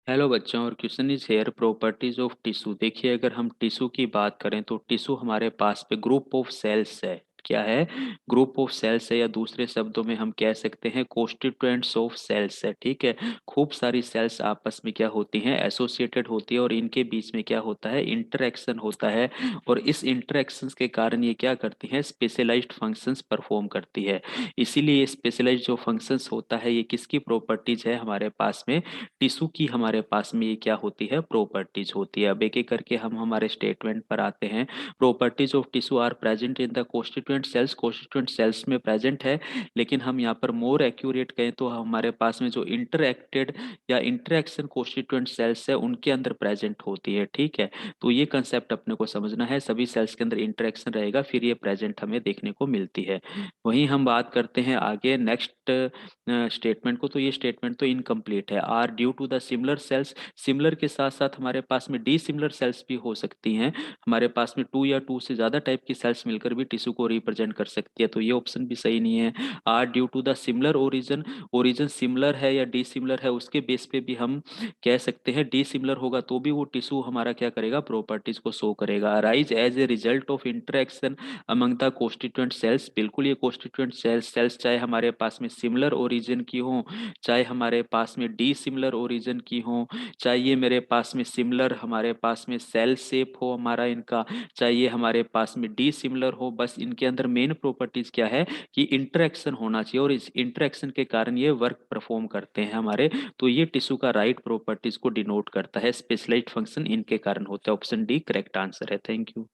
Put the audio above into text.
Hello बच्चों, और question is here properties of tissue. देखिए, अगर हम टिश्यू की बात करें तो टिश्यू हमारे पास पे ग्रुप ऑफ सेल्स है। क्या है? ग्रुप ऑफ सेल्स है, या दूसरे शब्दों में हम कह सकते हैं कॉन्स्टिट्यूएंट्स ऑफ सेल्स है। ठीक है। खूब सारी सेल्स आपस में क्या होती हैं, एसोसिएटेड होती है, और इनके बीच में क्या होता है, इंटरेक्शन होता है। और इस इंटरेक्शन के कारण ये क्या करती हैं, स्पेशलाइज्ड फंक्शंस परफॉर्म करती है। इसीलिए ये स्पेशलाइज्ड जो फंक्शंस होता है, ये किसकी प्रॉपर्टीज है हमारे पास में, टिश्यू की हमारे पास में ये क्या होती है, प्रॉपर्टीज होती है। अब एक एक करके हम हमारे स्टेटमेंट पर आते हैं। Properties of tissue are present in the constituent cells. Constituent cells में प्रेजेंट है, लेकिन हम यहाँ पर मोर एक्यूरेट कहें तो हमारे पास में जो इंटरएक्टेड या इंटरेक्शन कॉन्स्टिट्यूएंट सेल्स है उनके अंदर प्रेजेंट होती है। ठीक है। तो ये कंसेप्ट अपने को समझना है, सभी सेल्स के अंदर इंटरेक्शन रहेगा, फिर ये प्रेजेंट हमें देखने को मिलती है। वहीं हम बात करते हैं आगे नेक्स्ट स्टेटमेंट को। तो ये स्टेटमेंट तो इनकम्प्लीट है। Are due to the similar cells, similar के साथ साथ हमारे पास में डी सिमिलर सेल्स भी हो सकती हैं। हमारे पास में टू या टू से ज्यादा टाइप की सेल्स मिलकर भी टिश्यू को रिप्रेजेंट कर सकती है, तो ये ऑप्शन भी सही नहीं है। Are due to the similar origin, origin similar है या डी सिमिलर है उसके बेस पे भी हम कह सकते हैं, डी सिमिलर होगा तो भी वो टिश्यू हमारा क्या करेगा, प्रॉपर्टीज को शो करेगा। Arise as a result of interaction among the constituent cells, बिल्कुल ये कॉन्स्टिट्यूएंट सेल्स चाहे हमारे पास में सिमिलर ओरिजिन की हो, चाहे हमारे पास में डी सिमिलर ओरिजिन की हो, चाहे ये मेरे पास में सिमिलर हमारे पास में सेल शेप हो हमारा इनका, चाहे ये हमारे पास में डी सिमिलर हो, बस इनके अंदर मेन प्रॉपर्टीज क्या है कि इंटरेक्शन होना चाहिए, और इस इंटरेक्शन के कारण ये वर्क परफॉर्म करते हैं हमारे। तो ये टिश्यू का राइट प्रॉपर्टीज को डिनोट करता है, स्पेशलाइज्ड फंक्शन इनके कारण होता है। ऑप्शन डी करेक्ट आंसर है। Thank you.